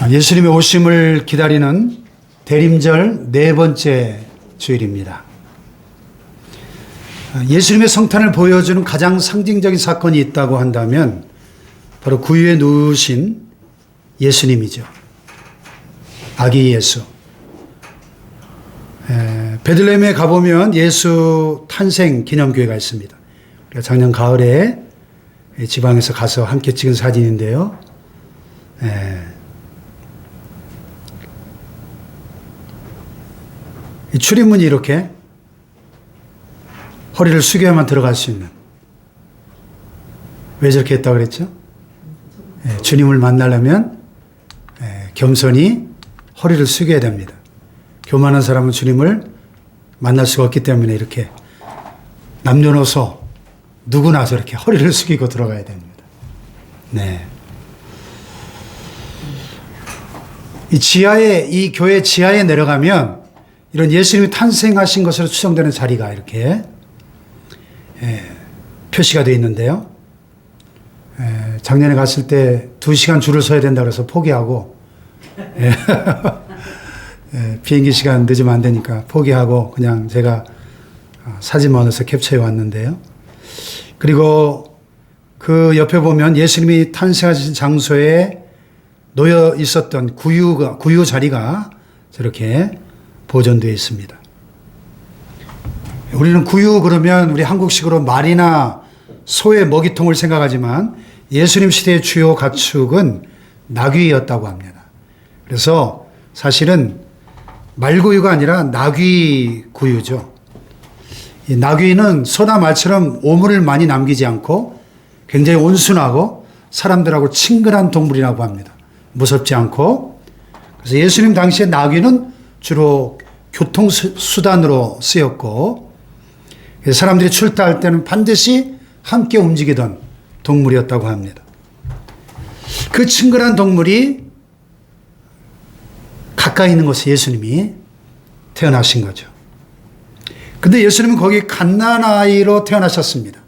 예수님의 오심을 기다리는 대림절 네 번째 주일입니다. 예수님의 성탄을 보여주는 가장 상징적인 사건이 있다고 한다면 바로 구유에 누우신 예수님이죠. 아기 예수. 베들레헴에 가보면 예수 탄생 기념교회가 있습니다. 작년 가을에 지방에서 가서 함께 찍은 사진인데요. 이 출입문이 이렇게 허리를 숙여야만 들어갈 수 있는. 왜 저렇게 했다고 그랬죠? 주님을 만나려면 겸손히 허리를 숙여야 됩니다. 교만한 사람은 주님을 만날 수가 없기 때문에 이렇게 남녀노소 누구나 저렇게 허리를 숙이고 들어가야 됩니다. 네. 이 교회 지하에 내려가면 이런 예수님이 탄생하신 것으로 추정되는 자리가 이렇게 표시가 되어 있는데요. 작년에 갔을 때 2시간 줄을 서야 된다고 해서 포기하고 비행기 시간 늦으면 안 되니까 포기하고 그냥 제가 사진만 얻어서 캡처해 왔는데요. 그리고 그 옆에 보면 예수님이 탄생하신 장소에 놓여 있었던 구유 자리가 저렇게 보존되어 있습니다. 우리는 구유 그러면 우리 한국식으로 말이나 소의 먹이통을 생각하지만 예수님 시대의 주요 가축은 나귀였다고 합니다. 그래서 사실은 말구유가 아니라 나귀 구유죠. 이 나귀는 소나 말처럼 오물을 많이 남기지 않고 굉장히 온순하고 사람들하고 친근한 동물이라고 합니다. 무섭지 않고. 그래서 예수님 당시에 나귀는 주로 교통수단으로 쓰였고 사람들이 출타할 때는 반드시 함께 움직이던 동물이었다고 합니다. 그 친근한 동물이 가까이 있는 곳에 예수님이 태어나신 거죠. 근데 예수님은 거기 갓난아이로 태어나셨습니다.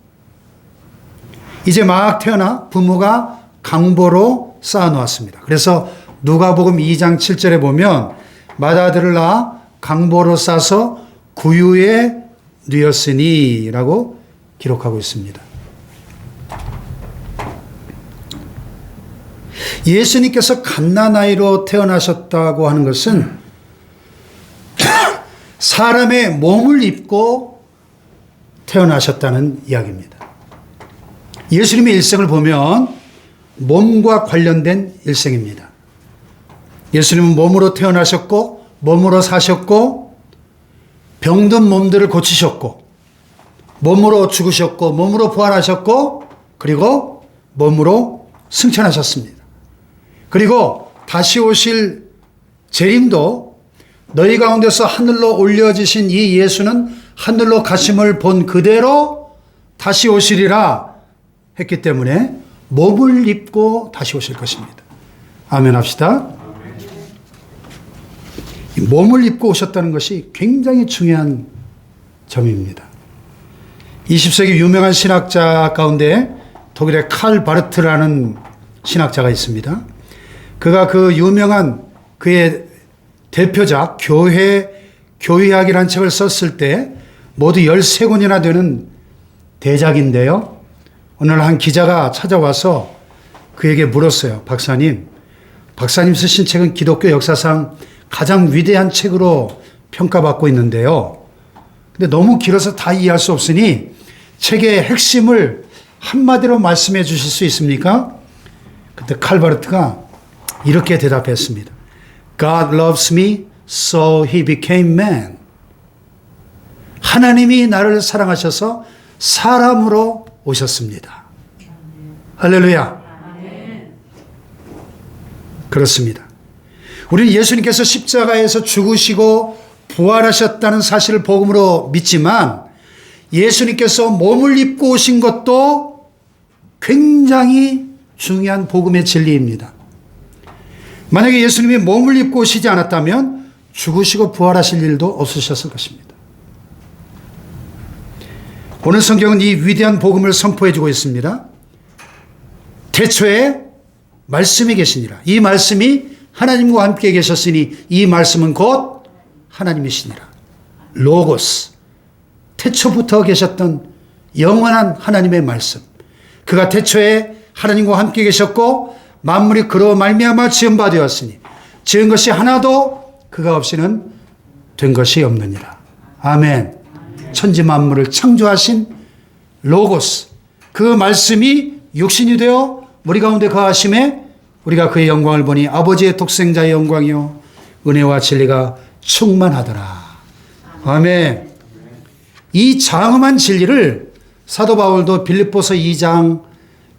이제 막 태어나 부모가 강보로 쌓아놓았습니다. 그래서 누가복음 2장 7절에 보면 맏아들을 낳아 강보로 싸서 구유에 누였으니 라고 기록하고 있습니다. 예수님께서 갓난아이로 태어나셨다고 하는 것은 사람의 몸을 입고 태어나셨다는 이야기입니다. 예수님의 일생을 보면 몸과 관련된 일생입니다. 예수님은 몸으로 태어나셨고 몸으로 사셨고 병든 몸들을 고치셨고 몸으로 죽으셨고 몸으로 부활하셨고 그리고 몸으로 승천하셨습니다. 그리고 다시 오실 재림도 너희 가운데서 하늘로 올려지신 이 예수는 하늘로 가심을 본 그대로 다시 오시리라 했기 때문에 몸을 입고 다시 오실 것입니다. 아멘 합시다. 몸을 입고 오셨다는 것이 굉장히 중요한 점입니다. 20세기 유명한 신학자 가운데 독일의 칼 바르트라는 신학자가 있습니다. 그가 그 유명한 그의 대표작 교회학이라는 책을 썼을 때 모두 13권이나 되는 대작인데요. 오늘 한 기자가 찾아와서 그에게 물었어요. 박사님 쓰신 책은 기독교 역사상 가장 위대한 책으로 평가받고 있는데요. 근데 너무 길어서 다 이해할 수 없으니 책의 핵심을 한마디로 말씀해 주실 수 있습니까? 그때 칼바르트가 이렇게 대답했습니다. God loves me, so he became man. 하나님이 나를 사랑하셔서 사람으로 오셨습니다. 할렐루야. 그렇습니다. 우리는 예수님께서 십자가에서 죽으시고 부활하셨다는 사실을 복음으로 믿지만 예수님께서 몸을 입고 오신 것도 굉장히 중요한 복음의 진리입니다. 만약에 예수님이 몸을 입고 오시지 않았다면 죽으시고 부활하실 일도 없으셨을 것입니다. 오늘 성경은 이 위대한 복음을 선포해 주고 있습니다. 태초에 말씀이 계시니라. 이 말씀이 하나님과 함께 계셨으니 이 말씀은 곧 하나님이시니라. 로고스, 태초부터 계셨던 영원한 하나님의 말씀. 그가 태초에 하나님과 함께 계셨고 만물이 그로 말미암아 지은 바 되었으니 지은 것이 하나도 그가 없이는 된 것이 없느니라. 아멘. 천지 만물을 창조하신 로고스, 그 말씀이 육신이 되어 우리 가운데 거하심에 우리가 그의 영광을 보니 아버지의 독생자의 영광이요 은혜와 진리가 충만하더라. 아멘. 이 장엄한 진리를 사도 바울도 빌립보서 2장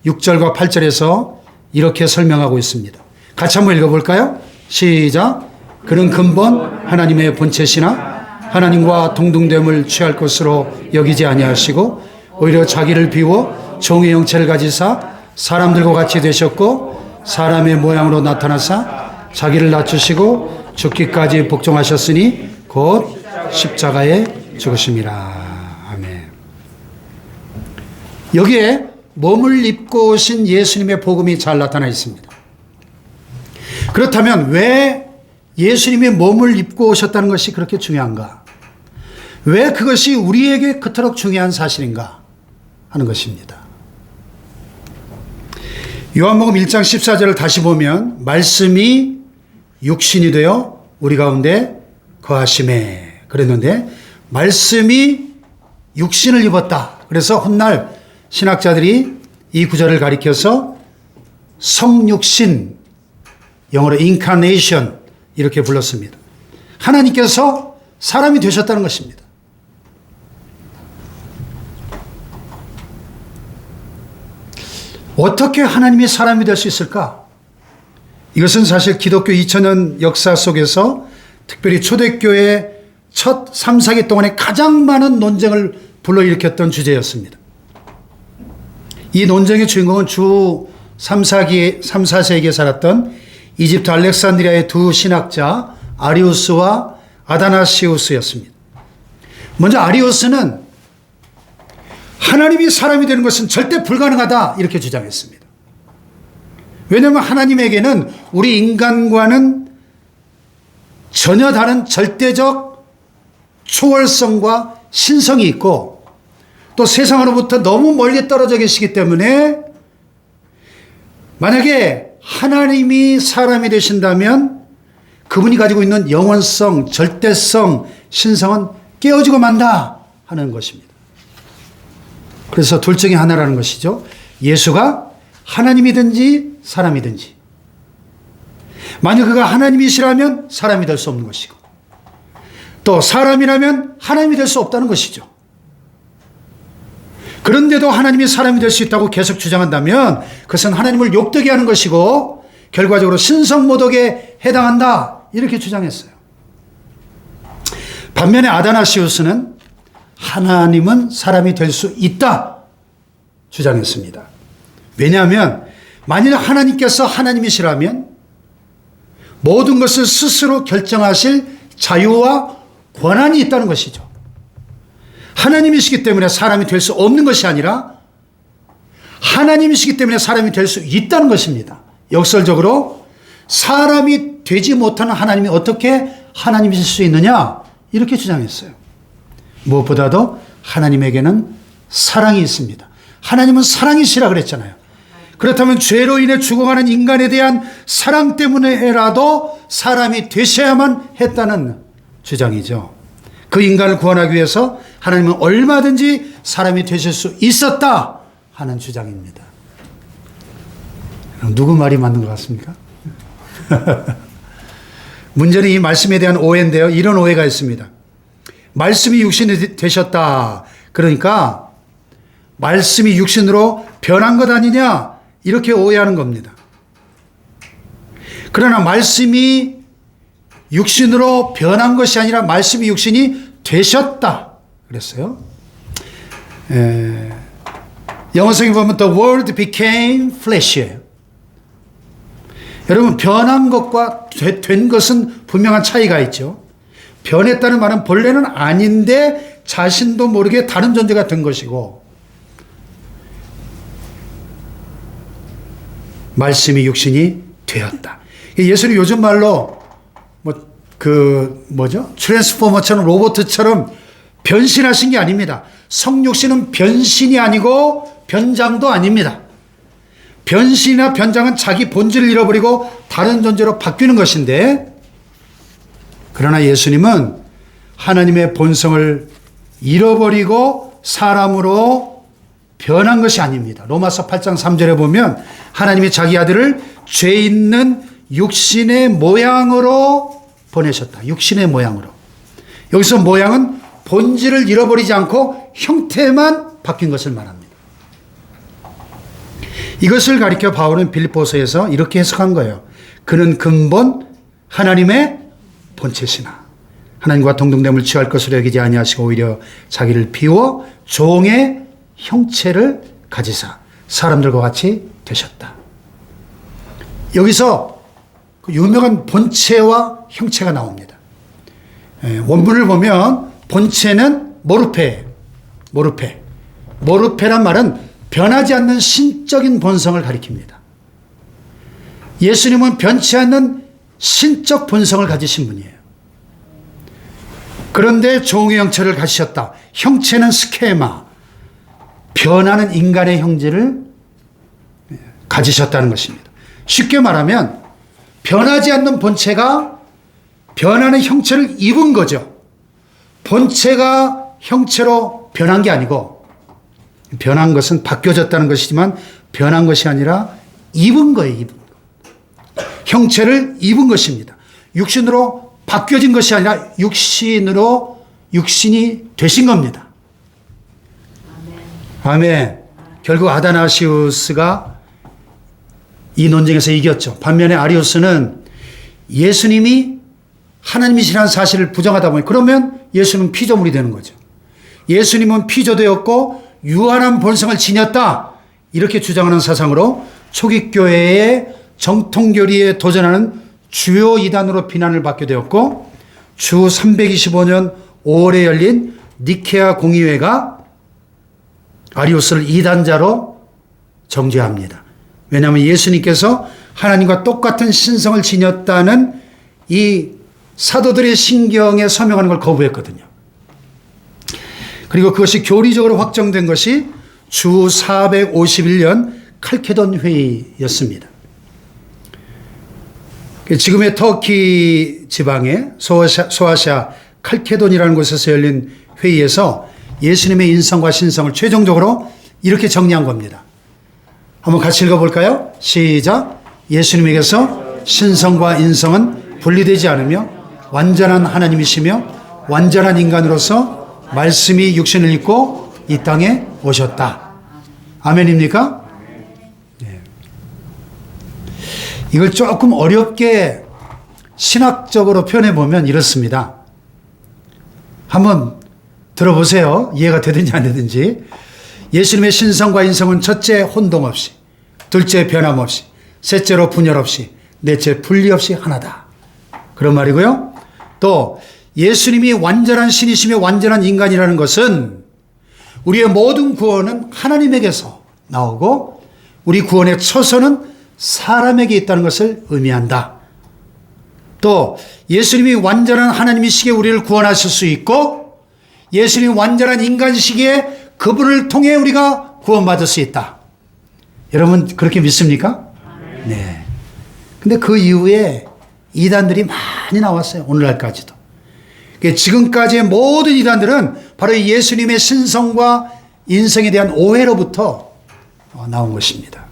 6절과 8절에서 이렇게 설명하고 있습니다. 같이 한번 읽어볼까요? 시작. 그는 근본 하나님의 본체시나 하나님과 동등됨을 취할 것으로 여기지 아니하시고 오히려 자기를 비워 종의 형체를 가지사 사람들과 같이 되셨고 사람의 모양으로 나타나사 자기를 낮추시고 죽기까지 복종하셨으니 곧 십자가에 죽으심이라. 아멘. 여기에 몸을 입고 오신 예수님의 복음이 잘 나타나 있습니다. 그렇다면 왜 예수님이 몸을 입고 오셨다는 것이 그렇게 중요한가? 왜 그것이 우리에게 그토록 중요한 사실인가 하는 것입니다. 요한복음 1장 14절을 다시 보면 말씀이 육신이 되어 우리 가운데 거하심에 그랬는데 말씀이 육신을 입었다. 그래서 훗날 신학자들이 이 구절을 가리켜서 성육신, 영어로 incarnation 이렇게 불렀습니다. 하나님께서 사람이 되셨다는 것입니다. 어떻게 하나님이 사람이 될 수 있을까? 이것은 사실 기독교 2000년 역사 속에서 특별히 초대교회 첫 3, 4기 동안에 가장 많은 논쟁을 불러일으켰던 주제였습니다. 이 논쟁의 주인공은 주 3, 4세기에 살았던 이집트 알렉산드리아의 두 신학자 아리우스와 아다나시우스였습니다. 먼저 아리우스는 하나님이 사람이 되는 것은 절대 불가능하다 이렇게 주장했습니다. 왜냐하면 하나님에게는 우리 인간과는 전혀 다른 절대적 초월성과 신성이 있고 또 세상으로부터 너무 멀리 떨어져 계시기 때문에 만약에 하나님이 사람이 되신다면 그분이 가지고 있는 영원성, 절대성, 신성은 깨어지고 만다 하는 것입니다. 그래서 둘 중에 하나라는 것이죠. 예수가 하나님이든지 사람이든지. 만약 그가 하나님이시라면 사람이 될 수 없는 것이고 또 사람이라면 하나님이 될 수 없다는 것이죠. 그런데도 하나님이 사람이 될 수 있다고 계속 주장한다면 그것은 하나님을 욕되게 하는 것이고 결과적으로 신성모독에 해당한다 이렇게 주장했어요. 반면에 아다나시우스는 하나님은 사람이 될 수 있다 주장했습니다. 왜냐하면 만일 하나님께서 하나님이시라면 모든 것을 스스로 결정하실 자유와 권한이 있다는 것이죠. 하나님이시기 때문에 사람이 될 수 없는 것이 아니라 하나님이시기 때문에 사람이 될 수 있다는 것입니다. 역설적으로 사람이 되지 못하는 하나님이 어떻게 하나님이실 수 있느냐 이렇게 주장했어요. 무엇보다도 하나님에게는 사랑이 있습니다. 하나님은 사랑이시라 그랬잖아요. 그렇다면 죄로 인해 죽어가는 인간에 대한 사랑 때문에라도 사람이 되셔야만 했다는 주장이죠. 그 인간을 구원하기 위해서 하나님은 얼마든지 사람이 되실 수 있었다 하는 주장입니다. 누구 말이 맞는 것 같습니까? 문제는 이 말씀에 대한 오해인데요. 이런 오해가 있습니다. 말씀이 육신이 되셨다. 그러니까 말씀이 육신으로 변한 것 아니냐 이렇게 오해하는 겁니다. 그러나 말씀이 육신으로 변한 것이 아니라 말씀이 육신이 되셨다 그랬어요. 영어성에 보면 The word became flesh예요. 여러분 변한 것과 된 것은 분명한 차이가 있죠. 변했다는 말은 본래는 아닌데 자신도 모르게 다른 존재가 된 것이고 말씀이 육신이 되었다. 예수님 요즘 말로 트랜스포머처럼 로봇처럼 변신하신 게 아닙니다. 성육신은 변신이 아니고 변장도 아닙니다. 변신이나 변장은 자기 본질을 잃어버리고 다른 존재로 바뀌는 것인데, 그러나 예수님은 하나님의 본성을 잃어버리고 사람으로 변한 것이 아닙니다. 로마서 8장 3절에 보면 하나님이 자기 아들을 죄 있는 육신의 모양으로 보내셨다. 육신의 모양으로. 여기서 모양은 본질을 잃어버리지 않고 형태만 바뀐 것을 말합니다. 이것을 가리켜 바울은 빌립보서에서 이렇게 해석한 거예요. 그는 근본 하나님의 본체시나 하나님과 동등됨을 취할 것으로 여기지 아니하시고 오히려 자기를 비워 종의 형체를 가지사 사람들과 같이 되셨다. 여기서 그 유명한 본체와 형체가 나옵니다. 원문을 보면 본체는 모르페. 모르페란 말은 변하지 않는 신적인 본성을 가리킵니다. 예수님은 변치 않는 신적 본성을 가지신 분이에요. 그런데 종의 형체를 가지셨다. 형체는 스케마, 변하는 인간의 형질을 가지셨다는 것입니다. 쉽게 말하면 변하지 않는 본체가 변하는 형체를 입은 거죠. 본체가 형체로 변한 게 아니고, 변한 것은 바뀌어졌다는 것이지만 변한 것이 아니라 입은 거예요. 입은 거. 형체를 입은 것입니다. 육신으로 바뀌어진 것이 아니라 육신이 되신 겁니다. 아멘. 결국 아다나시우스가 이 논쟁에서 이겼죠. 반면에 아리우스는 예수님이 하나님이시라는 사실을 부정하다 보니, 그러면 예수님은 피조물이 되는 거죠. 예수님은 피조되었고 유한한 본성을 지녔다, 이렇게 주장하는 사상으로 초기 교회의 정통교리에 도전하는 주요 이단으로 비난을 받게 되었고, 주 325년 5월에 열린 니케아 공의회가 아리우스를 이단자로 정죄합니다. 왜냐하면 예수님께서 하나님과 똑같은 신성을 지녔다는 이 사도들의 신경에 서명하는 걸 거부했거든요. 그리고 그것이 교리적으로 확정된 것이 주 451년 칼케돈 회의였습니다. 지금의 터키 지방의 소아시아 칼케돈이라는 곳에서 열린 회의에서 예수님의 인성과 신성을 최종적으로 이렇게 정리한 겁니다. 한번 같이 읽어볼까요? 시작. 예수님에게서 신성과 인성은 분리되지 않으며 완전한 하나님이시며 완전한 인간으로서 말씀이 육신을 입고 이 땅에 오셨다. 아멘입니까? 네. 이걸 조금 어렵게 신학적으로 표현해 보면 이렇습니다. 한번 들어보세요. 이해가 되든지 안 되든지. 예수님의 신성과 인성은 첫째 혼동 없이, 둘째 변함 없이, 셋째로 분열 없이, 넷째 분리 없이 하나다. 그런 말이고요. 또 예수님이 완전한 신이시며 완전한 인간이라는 것은 우리의 모든 구원은 하나님에게서 나오고 우리 구원의 처소는 사람에게 있다는 것을 의미한다. 또 예수님이 완전한 하나님이시기에 우리를 구원하실 수 있고, 예수님이 완전한 인간이시기에 그분을 통해 우리가 구원받을 수 있다. 여러분 그렇게 믿습니까? 네. 근데 그 이후에 이단들이 많이 나왔어요. 오늘날까지도. 지금까지의 모든 이단들은 바로 예수님의 신성과 인성에 대한 오해로부터 나온 것입니다.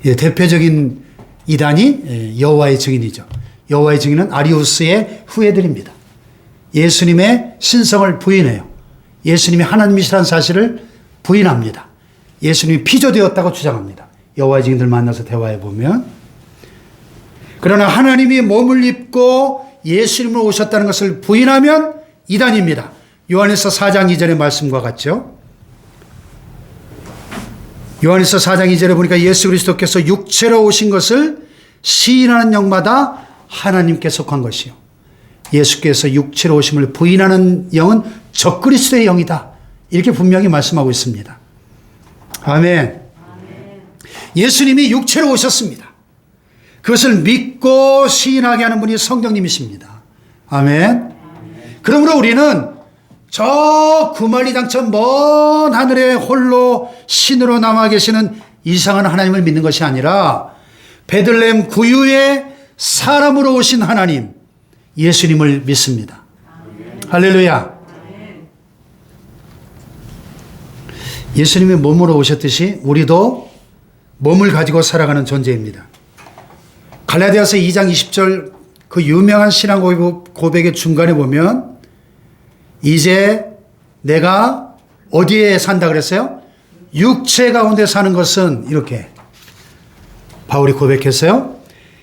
대표적인 이단이 여호와의 증인이죠. 여호와의 증인은 아리우스의 후예들입니다. 예수님의 신성을 부인해요. 예수님이 하나님이시라는 사실을 부인합니다. 예수님이 피조되었다고 주장합니다. 여호와의 증인들 만나서 대화해 보면. 그러나 하나님이 몸을 입고 예수님으로 오셨다는 것을 부인하면 이단입니다. 요한일서 4장 2절의 말씀과 같죠. 요한일서 4장 2절에 보니까 예수 그리스도께서 육체로 오신 것을 시인하는 영마다 하나님께 속한 것이요, 예수께서 육체로 오심을 부인하는 영은 적그리스도의 영이다, 이렇게 분명히 말씀하고 있습니다. 아멘. 예수님이 육체로 오셨습니다. 그것을 믿고 시인하게 하는 분이 성령님이십니다. 아멘. 그러므로 우리는 저 구만리장처럼 먼 하늘에 홀로 신으로 남아 계시는 이상한 하나님을 믿는 것이 아니라 베들레헴 구유에 사람으로 오신 하나님 예수님을 믿습니다. 할렐루야. 예수님이 몸으로 오셨듯이 우리도 몸을 가지고 살아가는 존재입니다. 갈라디아서 2장 20절 그 유명한 신앙 고백의 중간에 보면 이제 내가 어디에 산다 그랬어요? 육체 가운데 사는 것은 이렇게 바울이 고백했어요.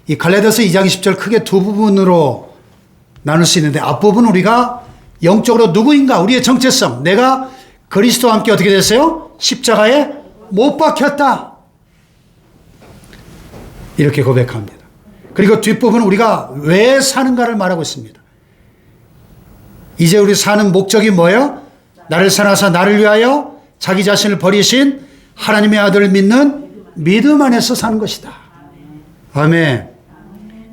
이 갈라디아서 2장 20절 크게 두 부분으로 나눌 수 있는데 앞부분은 우리가 영적으로 누구인가 우리의 정체성 내가 그리스도와 함께 어떻게 됐어요? 십자가에 못 박혔다. 이렇게 고백합니다. 그리고 뒷부분은 우리가 왜 사는가를 말하고 있습니다. 이제 우리 사는 목적이 뭐예요? 나를 사랑하사 나를 위하여 자기 자신을 버리신 하나님의 아들을 믿는 믿음 안에서 사는 것이다. 아멘.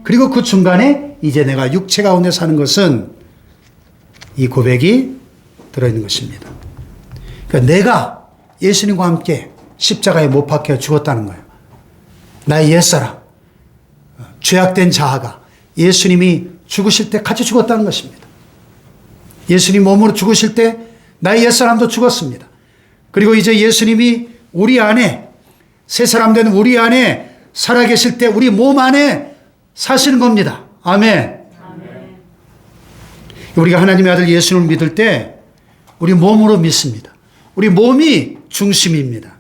그리고 그 중간에 이제 내가 육체 가운데 사는 것은 이 고백이 들어있는 것입니다. 그러니까 내가 예수님과 함께 십자가에 못 박혀 죽었다는 거예요. 나의 옛사람, 죄악된 자아가 예수님이 죽으실 때 같이 죽었다는 것입니다. 예수님 몸으로 죽으실 때 나의 옛사람도 죽었습니다. 그리고 이제 예수님이 우리 안에 새 사람 된 우리 안에 살아계실 때 우리 몸 안에 사시는 겁니다. 아멘. 우리가 하나님의 아들 예수님을 믿을 때 우리 몸으로 믿습니다. 우리 몸이 중심입니다.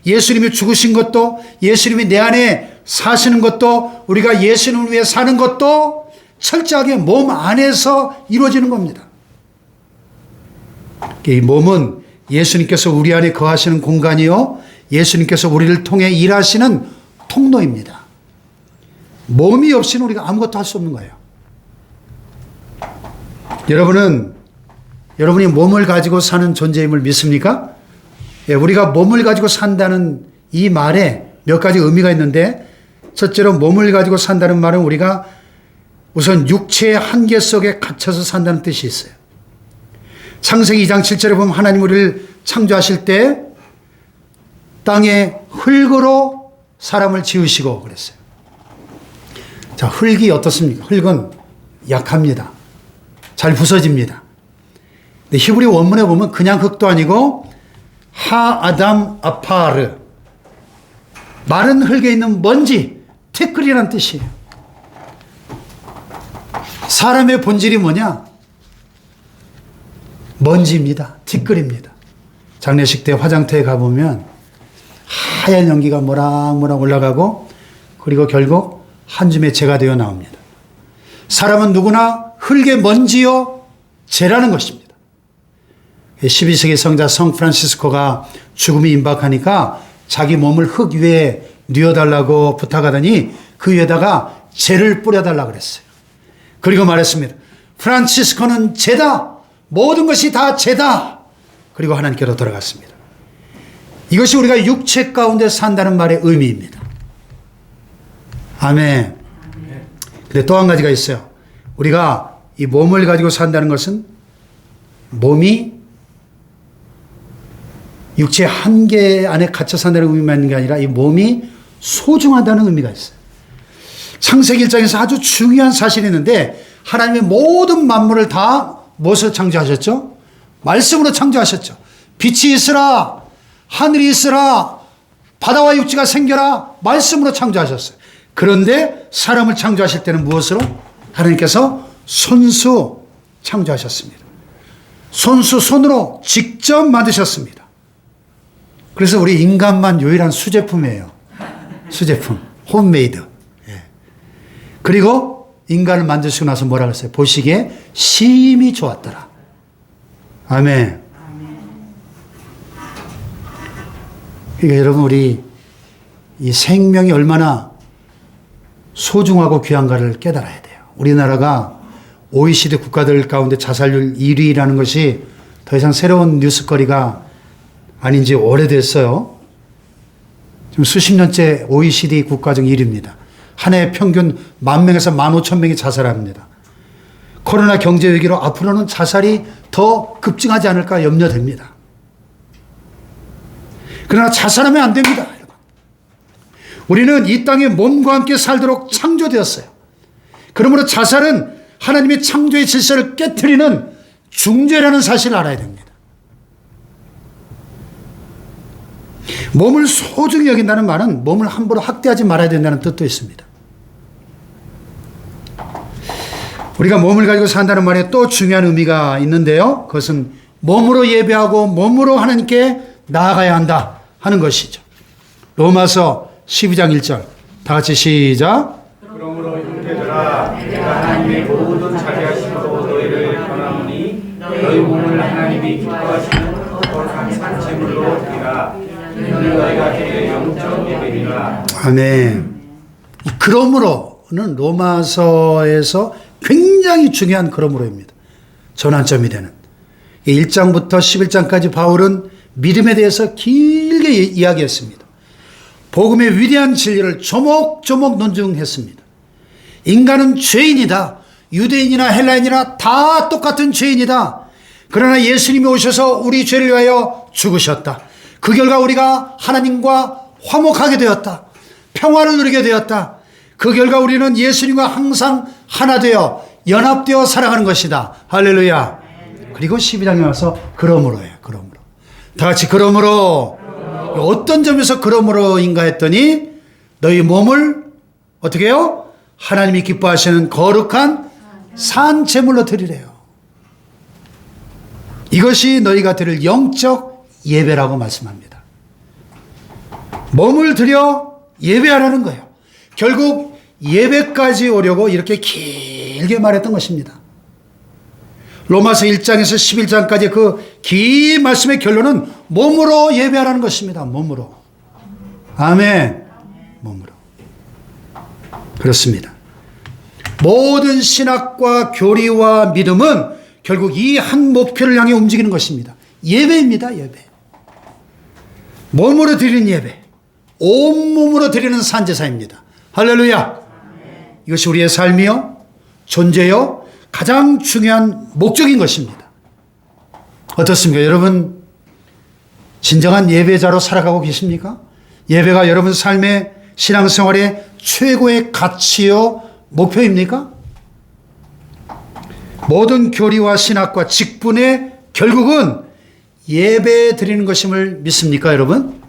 예수님이 죽으신 것도 예수님이 내 안에 사시는 것도 우리가 예수님을 위해 사는 것도 철저하게 몸 안에서 이루어지는 겁니다. 이 몸은 예수님께서 우리 안에 거하시는 공간이요 예수님께서 우리를 통해 일하시는 통로입니다. 몸이 없이는 우리가 아무것도 할 수 없는 거예요. 여러분이 몸을 가지고 사는 존재임을 믿습니까? 예, 우리가 몸을 가지고 산다는 이 말에 몇 가지 의미가 있는데 첫째로 몸을 가지고 산다는 말은 우리가 우선 육체의 한계 속에 갇혀서 산다는 뜻이 있어요. 창세기 2장 7절에 보면 하나님 우리를 창조하실 때 땅에 흙으로 사람을 지으시고 그랬어요. 자, 흙이 어떻습니까? 흙은 약합니다. 잘 부서집니다. 근데 히브리 원문에 보면 그냥 흙도 아니고 하아담 아파르 마른 흙에 있는 먼지 티끌이라는 뜻이에요. 사람의 본질이 뭐냐? 먼지입니다. 티끌입니다. 장례식 때 화장터에 가보면 하얀 연기가 모락모락 올라가고 그리고 결국 한 줌의 재가 되어 나옵니다. 사람은 누구나 흙의 먼지요 재라는 것입니다. 12세기 성자 성 프란시스코가 죽음이 임박하니까 자기 몸을 흙 위에 뉘어달라고 부탁하더니 그 위에다가 재를 뿌려달라고 그랬어요. 그리고 말했습니다. 프란시스코는 재다. 모든 것이 다 재다. 그리고 하나님께로 돌아갔습니다. 이것이 우리가 육체 가운데 산다는 말의 의미입니다. 아멘. 근데 또 한 가지가 있어요. 우리가 이 몸을 가지고 산다는 것은 몸이 육체의 한계 안에 갇혀 산다는 의미만 있는 게 아니라 이 몸이 소중하다는 의미가 있어요. 창세기 1장에서 아주 중요한 사실이 있는데 하나님의 모든 만물을 다 무엇으로 창조하셨죠? 말씀으로 창조하셨죠. 빛이 있으라, 하늘이 있으라, 바다와 육지가 생겨라, 말씀으로 창조하셨어요. 그런데 사람을 창조하실 때는 무엇으로? 하나님께서 손수 창조하셨습니다. 손으로 직접 만드셨습니다. 그래서 우리 인간만 유일한 수제품이에요. 수제품, 홈메이드. 예. 그리고 인간을 만드시고 나서 뭐라 그랬어요? 보시기에 심히 좋았더라. 아멘. 그러니까 여러분 우리 이 생명이 얼마나 소중하고 귀한가를 깨달아야 돼요. 우리나라가 OECD 국가들 가운데 자살률 1위라는 것이 더 이상 새로운 뉴스거리가 아닌 지 오래됐어요. 지금 수십 년째 OECD 국가 중 1위입니다. 한 해 평균 10,000명에서 15,000명이 자살합니다. 코로나 경제 위기로 앞으로는 자살이 더 급증하지 않을까 염려됩니다. 그러나 자살하면 안 됩니다. 우리는 이 땅에 몸과 함께 살도록 창조되었어요. 그러므로 자살은 하나님의 창조의 질서를 깨트리는 중죄라는 사실을 알아야 됩니다. 몸을 소중히 여긴다는 말은 몸을 함부로 학대하지 말아야 된다는 뜻도 있습니다. 우리가 몸을 가지고 산다는 말에 또 중요한 의미가 있는데요. 그것은 몸으로 예배하고 몸으로 하나님께 나아가야 한다 하는 것이죠. 로마서 12장 1절 다 같이 시작. 그러므로 형제들아 내가 하나님의 모든 자비하심으로 너희를 권하노니 너희 몸을 하나님이 기뻐하시는 거룩한 산제물로 드리라. 이는 너희가 드릴 영적 예배니라. 아멘. 이 그러므로는 로마서에서 굉장히 중요한 그러므로입니다. 전환점이 되는. 1장부터 11장까지 바울은 믿음에 대해서 길게 이야기했습니다. 복음의 위대한 진리를 조목조목 논증했습니다. 인간은 죄인이다. 유대인이나 헬라인이나 다 똑같은 죄인이다. 그러나 예수님이 오셔서 우리 죄를 위하여 죽으셨다. 그 결과 우리가 하나님과 화목하게 되었다. 평화를 누리게 되었다. 그 결과 우리는 예수님과 항상 하나 되어 연합되어 살아가는 것이다. 할렐루야. 그리고 12장에 와서 그러므로예요. 그러므로. 다 같이 그러므로. 어떤 점에서 그러므로인가 했더니 너희 몸을 어떻게 해요? 하나님이 기뻐하시는 거룩한 산제물로 드리래요. 이것이 너희가 드릴 영적 예배라고 말씀합니다. 몸을 들여 예배하라는 거예요. 결국 예배까지 오려고 이렇게 길게 말했던 것입니다. 로마서 1장에서 11장까지 그 긴 말씀의 결론은 몸으로 예배하라는 것입니다. 몸으로. 아멘. 몸으로. 그렇습니다. 모든 신학과 교리와 믿음은 결국 이 한 목표를 향해 움직이는 것입니다. 예배입니다. 예배. 몸으로 드리는 예배. 온몸으로 드리는 산제사입니다. 할렐루야. 이것이 우리의 삶이요, 존재요, 가장 중요한 목적인 것입니다. 어떻습니까? 여러분 진정한 예배자로 살아가고 계십니까? 예배가 여러분 삶의 신앙생활의 최고의 가치요 목표입니까? 모든 교리와 신학과 직분의 결국은 예배 드리는 것임을 믿습니까, 여러분?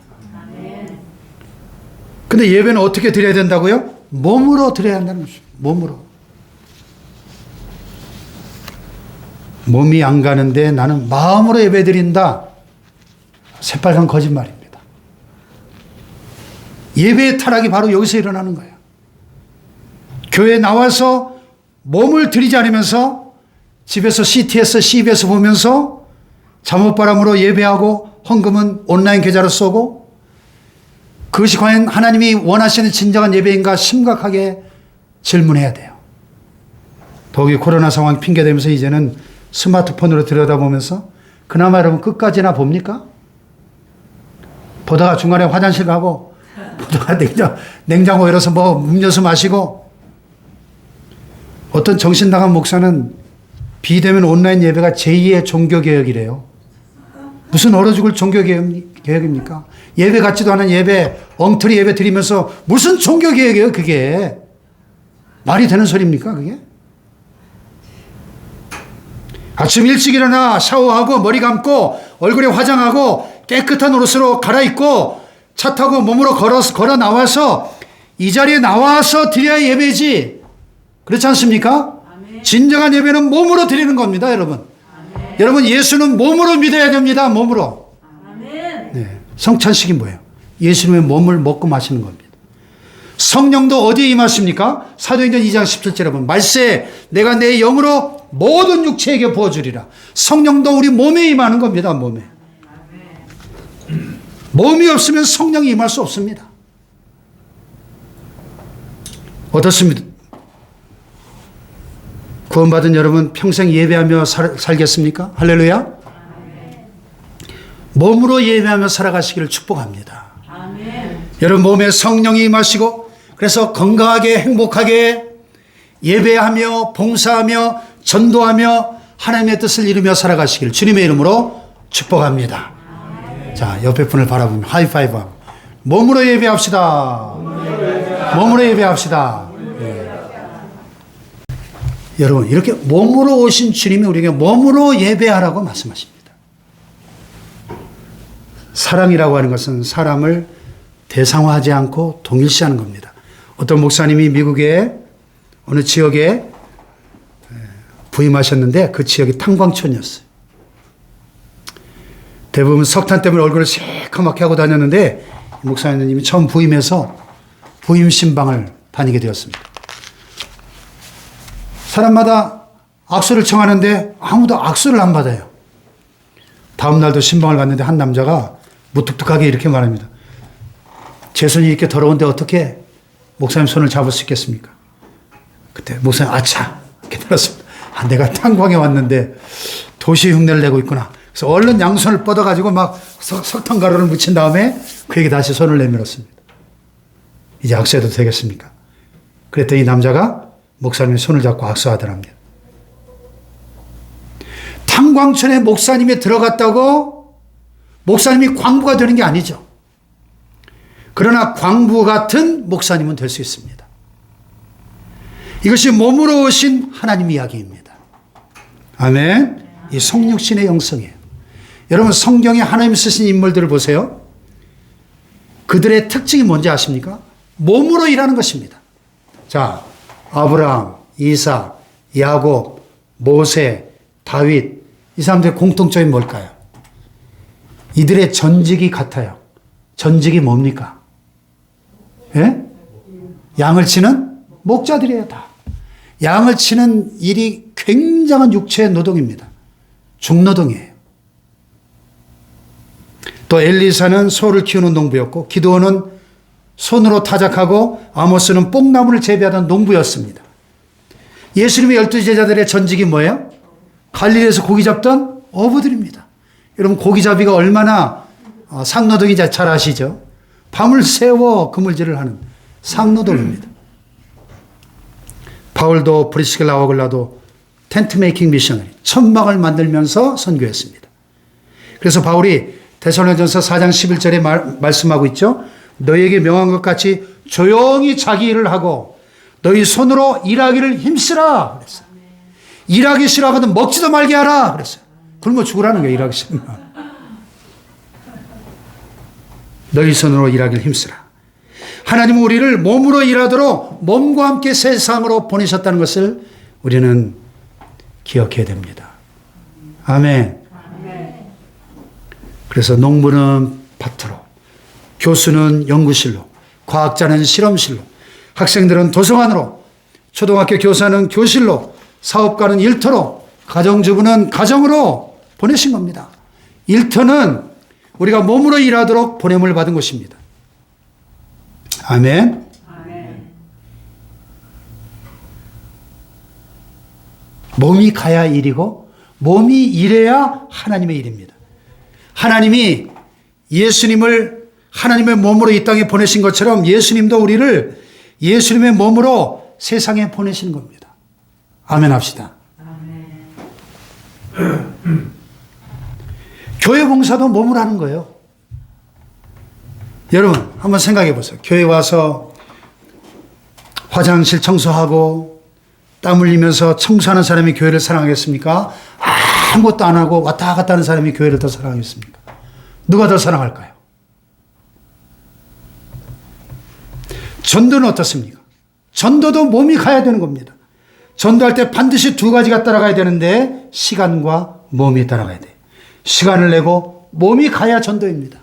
근데 예배는 어떻게 드려야 된다고요? 몸으로 드려야 한다는 것입니다. 몸으로. 몸이 안 가는데 나는 마음으로 예배 드린다. 새빨간 거짓말입니다. 예배의 타락이 바로 여기서 일어나는 거예요. 교회에 나와서 몸을 들이지 않으면서 집에서 CTS, CBS 보면서 잠옷바람으로 예배하고 헌금은 온라인 계좌로 쏘고 그것이 과연 하나님이 원하시는 진정한 예배인가 심각하게 질문해야 돼요. 더욱이 코로나 상황이 핑계대면서 이제는 스마트폰으로 들여다보면서 그나마 여러분 끝까지나 봅니까? 보다가 중간에 화장실 가고 보다가 냉장고 열어서 뭐 음료수 마시고 어떤 정신 나간 목사는 비대면 온라인 예배가 제2의 종교개혁이래요. 무슨 얼어 죽을 종교개혁입니까? 예배 같지도 않은 예배, 엉터리 예배 드리면서 무슨 종교개혁이에요, 그게? 말이 되는 소리입니까, 그게? 아침 일찍 일어나 샤워하고 머리 감고 얼굴에 화장하고 깨끗한 옷으로 갈아입고 차 타고 몸으로 걸어 나와서 이 자리에 나와서 드려야 예배지. 그렇지 않습니까? 아멘. 진정한 예배는 몸으로 드리는 겁니다, 여러분. 아멘. 여러분 예수는 몸으로 믿어야 됩니다. 몸으로. 아멘. 네. 성찬식이 뭐예요? 예수님의 몸을 먹고 마시는 겁니다. 성령도 어디에 임하십니까? 사도행전 2장 17절에 보면 말세 내가 내 영으로 모든 육체에게 부어주리라. 성령도 우리 몸에 임하는 겁니다. 몸에. 몸이 없으면 성령이 임할 수 없습니다. 어떻습니까? 구원받은 여러분 평생 예배하며 살겠습니까? 할렐루야. 몸으로 예배하며 살아가시기를 축복합니다. 아멘. 여러분 몸에 성령이 임하시고 그래서 건강하게 행복하게 예배하며 봉사하며 전도하며 하나님의 뜻을 이루며 살아가시길 주님의 이름으로 축복합니다. 자, 옆에 분을 바라보면 하이파이브 하고 몸으로 예배합시다. 몸으로 예배합시다. 예. 여러분, 이렇게 몸으로 오신 주님이 우리에게 몸으로 예배하라고 말씀하십니다. 사랑이라고 하는 것은 사람을 대상화하지 않고 동일시하는 겁니다. 어떤 목사님이 미국의 어느 지역에 부임하셨는데 그 지역이 탄광촌이었어요. 대부분 석탄 때문에 얼굴을 새까맣게 하고 다녔는데 목사님이 처음 부임해서 부임 신방을 다니게 되었습니다. 사람마다 악수를 청하는데 아무도 악수를 안 받아요. 다음 날도 신방을 갔는데 한 남자가 무뚝뚝하게 이렇게 말합니다. 제 손이 이렇게 더러운데 어떻게 목사님 손을 잡을 수 있겠습니까? 그때 목사님 아차 이렇게 들었습니다. 아, 내가 탄광에 왔는데 도시 흉내를 내고 있구나. 그래서 얼른 양손을 뻗어가지고 막 석탄 가루를 묻힌 다음에 그에게 다시 손을 내밀었습니다. 이제 악수해도 되겠습니까? 그랬더니 이 남자가 목사님의 손을 잡고 악수하더랍니다. 탄광촌에 목사님이 들어갔다고 목사님이 광부가 되는 게 아니죠. 그러나 광부 같은 목사님은 될 수 있습니다. 이것이 몸으로 오신 하나님 이야기입니다. 아멘. 이 성육신의 영성이에요. 여러분 성경에 하나님 쓰신 인물들을 보세요. 그들의 특징이 뭔지 아십니까? 몸으로 일하는 것입니다. 자, 아브라함, 이삭, 야곱, 모세, 다윗, 이 사람들의 공통점이 뭘까요? 이들의 전직이 같아요. 전직이 뭡니까? 예? 양을 치는 목자들이에요, 다. 양을 치는 일이 굉장한 육체의 노동입니다. 중노동이에요. 또 엘리사는 소를 키우는 농부였고 기드온은 손으로 타작하고 아모스는 뽕나무를 재배하던 농부였습니다. 예수님의 12 제자들의 전직이 뭐예요? 갈릴리에서 고기 잡던 어부들입니다. 여러분 고기잡이가 얼마나 상노동인지 잘 아시죠? 밤을 새워 그물질을 하는 상노동입니다. 바울도 브리스길라와 아굴라도 텐트 메이킹 미셔너리 천막을 만들면서 선교했습니다. 그래서 바울이 데살로니가전서 4장 11절에 말씀하고 있죠. 너희에게 명한 것 같이 조용히 자기 일을 하고 너희 손으로 일하기를 힘쓰라 그랬어요. 일하기 싫어하거든 먹지도 말게 하라 그랬어요. 굶어 죽으라는 거예요. 일하기 싫으면. 너희 손으로 일하기를 힘쓰라. 하나님은 우리를 몸으로 일하도록 몸과 함께 세상으로 보내셨다는 것을 우리는 기억해야 됩니다. 아멘. 그래서 농부는 밭으로, 교수는 연구실로, 과학자는 실험실로, 학생들은 도서관으로, 초등학교 교사는 교실로, 사업가는 일터로, 가정주부는 가정으로 보내신 겁니다. 일터는 우리가 몸으로 일하도록 보냄을 받은 곳입니다. 아멘. 몸이 가야 일이고 몸이 일해야 하나님의 일입니다. 하나님이 예수님을 하나님의 몸으로 이 땅에 보내신 것처럼 예수님도 우리를 예수님의 몸으로 세상에 보내시는 겁니다. 아멘 합시다. 교회 봉사도 몸으로 하는 거예요. 여러분 한번 생각해 보세요. 교회 와서 화장실 청소하고 땀 흘리면서 청소하는 사람이 교회를 사랑하겠습니까? 아무것도 안 하고 왔다 갔다 하는 사람이 교회를 더 사랑하겠습니까? 누가 더 사랑할까요? 전도는 어떻습니까? 전도도 몸이 가야 되는 겁니다. 전도할 때 반드시 두 가지가 따라가야 되는데 시간과 몸이 따라가야 돼요. 시간을 내고 몸이 가야 전도입니다.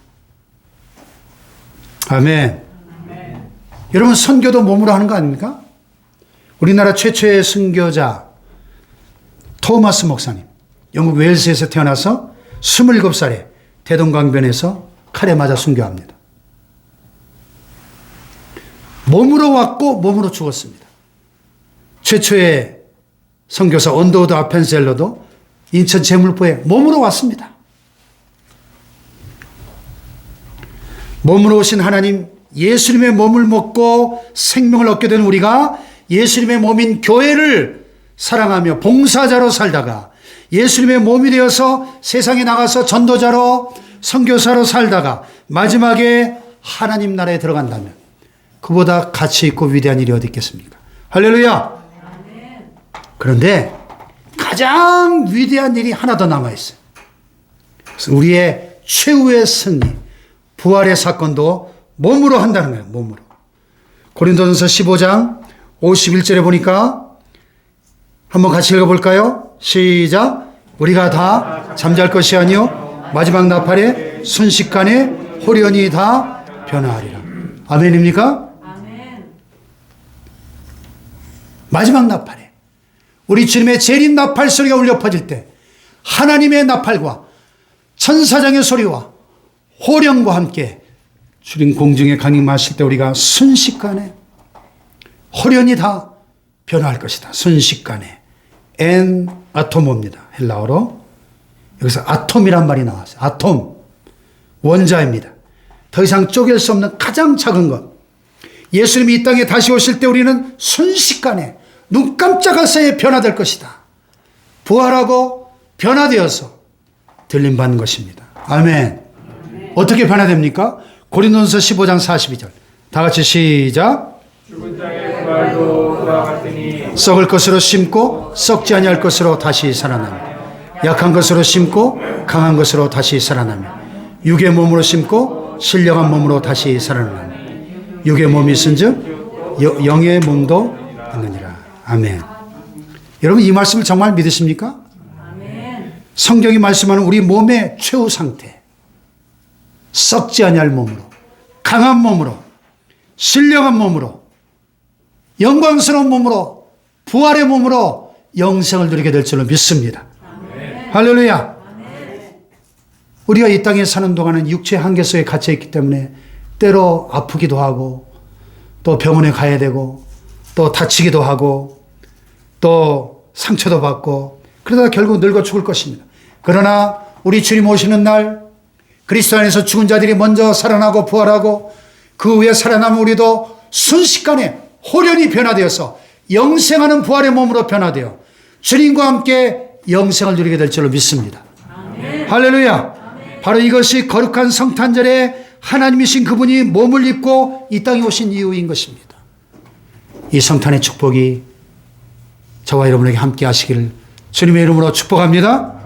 아멘. 여러분 선교도 몸으로 하는 거 아닙니까? 우리나라 최초의 선교자 토마스 목사님, 영국 웨일스에서 태어나서 27살에 대동강변에서 칼에 맞아 순교합니다. 몸으로 왔고 몸으로 죽었습니다. 최초의 선교사 언더우드 아펜셀러도 인천 제물포에 몸으로 왔습니다. 몸으로 오신 하나님 예수님의 몸을 먹고 생명을 얻게 된 우리가 예수님의 몸인 교회를 사랑하며 봉사자로 살다가 예수님의 몸이 되어서 세상에 나가서 전도자로 선교사로 살다가 마지막에 하나님 나라에 들어간다면 그보다 가치 있고 위대한 일이 어디 있겠습니까? 할렐루야. 그런데 가장 위대한 일이 하나 더 남아있어요. 그래서 우리의 최후의 승리, 부활의 사건도 몸으로 한다는 거예요. 몸으로. 고린도전서 15장 51절에 보니까 한번 같이 읽어볼까요? 시작. 우리가 다 잠잘 것이 아니요 마지막 나팔에 순식간에 홀연히 다 변화하리라. 아멘입니까? 아멘. 마지막 나팔에 우리 주님의 재림 나팔 소리가 울려 퍼질 때 하나님의 나팔과 천사장의 소리와 호령과 함께 주님 공중에 강림하실 때 우리가 순식간에 홀연히 다 변화할 것이다. 순식간에. 엔 아토모입니다. 헬라어로. 여기서 아톰이란 말이 나왔어요. 아톰. 원자입니다. 더 이상 쪼갤 수 없는 가장 작은 것. 예수님이 이 땅에 다시 오실 때 우리는 순식간에 눈 깜짝할 사이에 변화될 것이다. 부활하고 변화되어서 들림받는 것입니다. 아멘. 어떻게 변화됩니까? 고린도전서 15장 42절. 다 같이 시작. 죽은 자의 부활도 그와 같으니 썩을 것으로 심고 썩지 아니할 것으로 다시 살아나며 약한 것으로 심고 강한 것으로 다시 살아나며 육의 몸으로 심고 신령한 몸으로 다시 살아나며 육의 몸이 있은즉 영의 몸도 있느니라. 아멘. 여러분 이 말씀을 정말 믿으십니까? 아멘. 성경이 말씀하는 우리 몸의 최후 상태, 썩지 아니할 몸으로, 강한 몸으로, 신령한 몸으로, 영광스러운 몸으로, 부활의 몸으로 영생을 누리게 될 줄로 믿습니다. 아멘. 할렐루야. 우리가 이 땅에 사는 동안은 육체의 한계 속에 갇혀 있기 때문에 때로 아프기도 하고 또 병원에 가야 되고 또 다치기도 하고 또 상처도 받고 그러다가 결국 늙어 죽을 것입니다. 그러나 우리 주님 오시는 날 그리스도 안에서 죽은 자들이 먼저 살아나고 부활하고 그 후에 살아남은 우리도 순식간에 홀연히 변화되어서 영생하는 부활의 몸으로 변화되어 주님과 함께 영생을 누리게 될 줄로 믿습니다. 아멘. 할렐루야. 아멘. 바로 이것이 거룩한 성탄절에 하나님이신 그분이 몸을 입고 이 땅에 오신 이유인 것입니다. 이 성탄의 축복이 저와 여러분에게 함께 하시기를 주님의 이름으로 축복합니다.